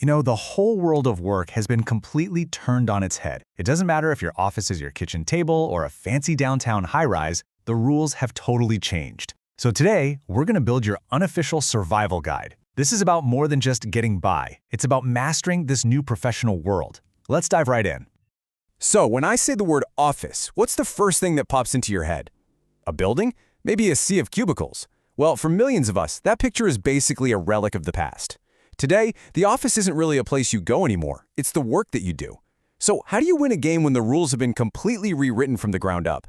The whole world of work has been completely turned on its head. It doesn't matter if your office is your kitchen table or a fancy downtown high-rise, the rules have totally changed. So today, we're going to build your unofficial survival guide. This is about more than just getting by. It's about mastering this new professional world. Let's dive right in. So, when I say the word office, what's the first thing that pops into your head? A building? Maybe a sea of cubicles? Well, for millions of us, that picture is basically a relic of the past. Today, the office isn't really a place you go anymore. It's the work that you do. So, how do you win a game when the rules have been completely rewritten from the ground up?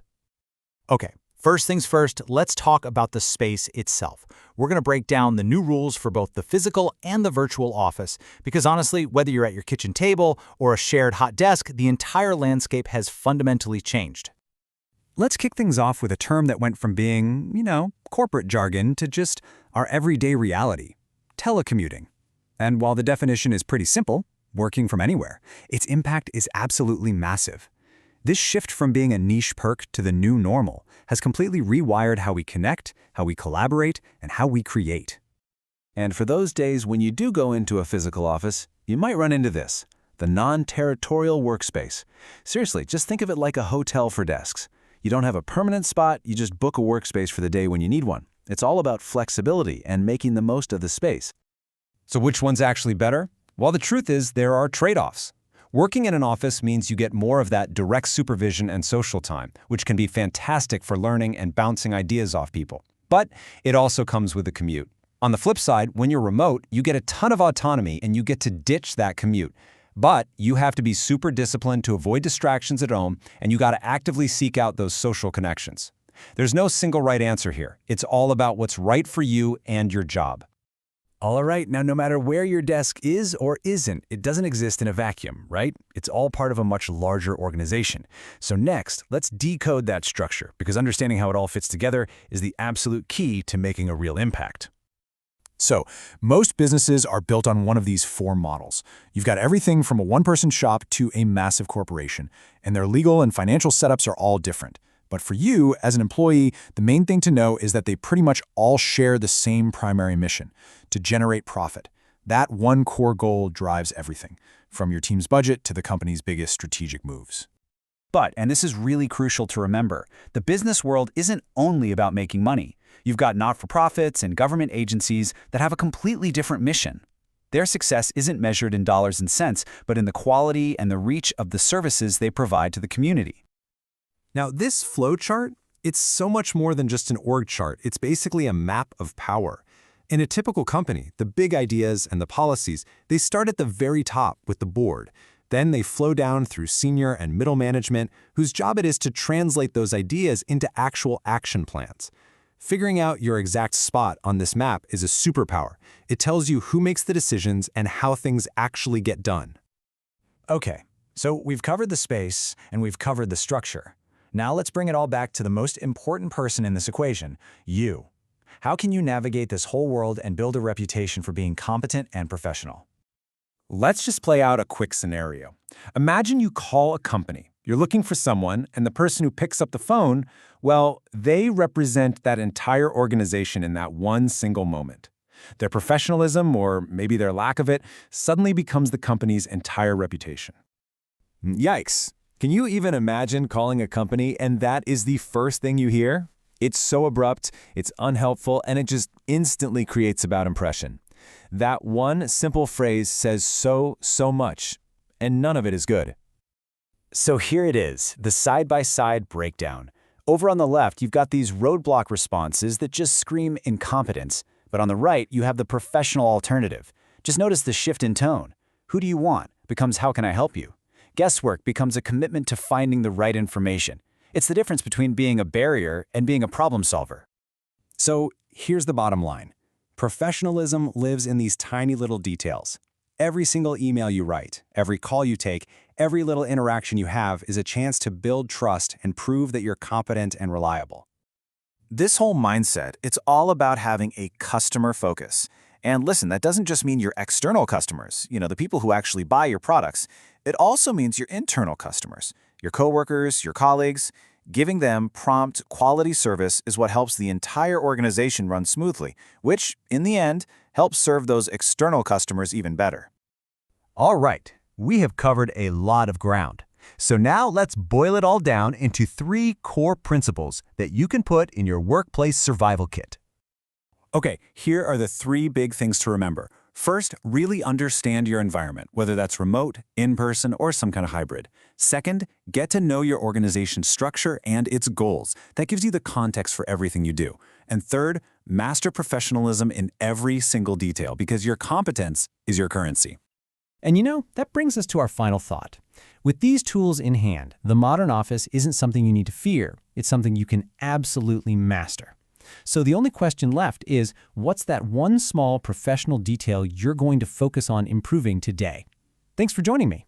Okay, first things first, let's talk about the space itself. We're going to break down the new rules for both the physical and the virtual office, because honestly, whether you're at your kitchen table or a shared hot desk, the entire landscape has fundamentally changed. Let's kick things off with a term that went from being, corporate jargon to just our everyday reality: telecommuting. And while the definition is pretty simple, working from anywhere, its impact is absolutely massive. This shift from being a niche perk to the new normal has completely rewired how we connect, how we collaborate, and how we create. And for those days when you do go into a physical office, you might run into this: the non-territorial workspace. Seriously, just think of it like a hotel for desks. You don't have a permanent spot, you just book a workspace for the day when you need one. It's all about flexibility and making the most of the space. So which one's actually better? Well, the truth is there are trade-offs. Working in an office means you get more of that direct supervision and social time, which can be fantastic for learning and bouncing ideas off people. But it also comes with a commute. On the flip side, when you're remote, you get a ton of autonomy and you get to ditch that commute. But you have to be super disciplined to avoid distractions at home, and you got to actively seek out those social connections. There's no single right answer here. It's all about what's right for you and your job. All right, now no matter where your desk is or isn't, it doesn't exist in a vacuum, right? It's all part of a much larger organization. So next, let's decode that structure, because understanding how it all fits together is the absolute key to making a real impact. So, most businesses are built on one of these four models. You've got everything from a one-person shop to a massive corporation, and their legal and financial setups are all different. But for you, as an employee, the main thing to know is that they pretty much all share the same primary mission: to generate profit. That one core goal drives everything, from your team's budget to the company's biggest strategic moves. But, and this is really crucial to remember, the business world isn't only about making money. You've got not-for-profits and government agencies that have a completely different mission. Their success isn't measured in dollars and cents, but in the quality and the reach of the services they provide to the community. Now, this flow chart, it's so much more than just an org chart. It's basically a map of power. In a typical company, the big ideas and the policies, they start at the very top with the board. Then they flow down through senior and middle management, whose job it is to translate those ideas into actual action plans. Figuring out your exact spot on this map is a superpower. It tells you who makes the decisions and how things actually get done. Okay, so we've covered the space and we've covered the structure. Now let's bring it all back to the most important person in this equation: you. How can you navigate this whole world and build a reputation for being competent and professional? Let's just play out a quick scenario. Imagine you call a company. You're looking for someone, and the person who picks up the phone, well, they represent that entire organization in that one single moment. Their professionalism, or maybe their lack of it, suddenly becomes the company's entire reputation. Yikes. Can you even imagine calling a company and that is the first thing you hear? It's so abrupt, it's unhelpful, and it just instantly creates a bad impression. That one simple phrase says so much, and none of it is good. So here it is, the side-by-side breakdown. Over on the left, you've got these roadblock responses that just scream incompetence, but on the right, you have the professional alternative. Just notice the shift in tone. Who do you want becomes how can I help you? Guesswork becomes a commitment to finding the right information. It's the difference between being a barrier and being a problem solver. So here's the bottom line. Professionalism lives in these tiny little details. Every single email you write, every call you take, every little interaction you have is a chance to build trust and prove that you're competent and reliable. This whole mindset, it's all about having a customer focus. And listen, that doesn't just mean your external customers, the people who actually buy your products. It also means your internal customers, your coworkers, your colleagues. Giving them prompt, quality service is what helps the entire organization run smoothly, which, in the end, helps serve those external customers even better. All right, we have covered a lot of ground. So now let's boil it all down into 3 core principles that you can put in your workplace survival kit. Okay, here are the 3 big things to remember. First, really understand your environment, whether that's remote, in-person, or some kind of hybrid. Second, get to know your organization's structure and its goals. That gives you the context for everything you do. And third, master professionalism in every single detail, because your competence is your currency. And you know, that brings us to our final thought. With these tools in hand, the modern office isn't something you need to fear. It's something you can absolutely master. So the only question left is, what's that one small professional detail you're going to focus on improving today? Thanks for joining me.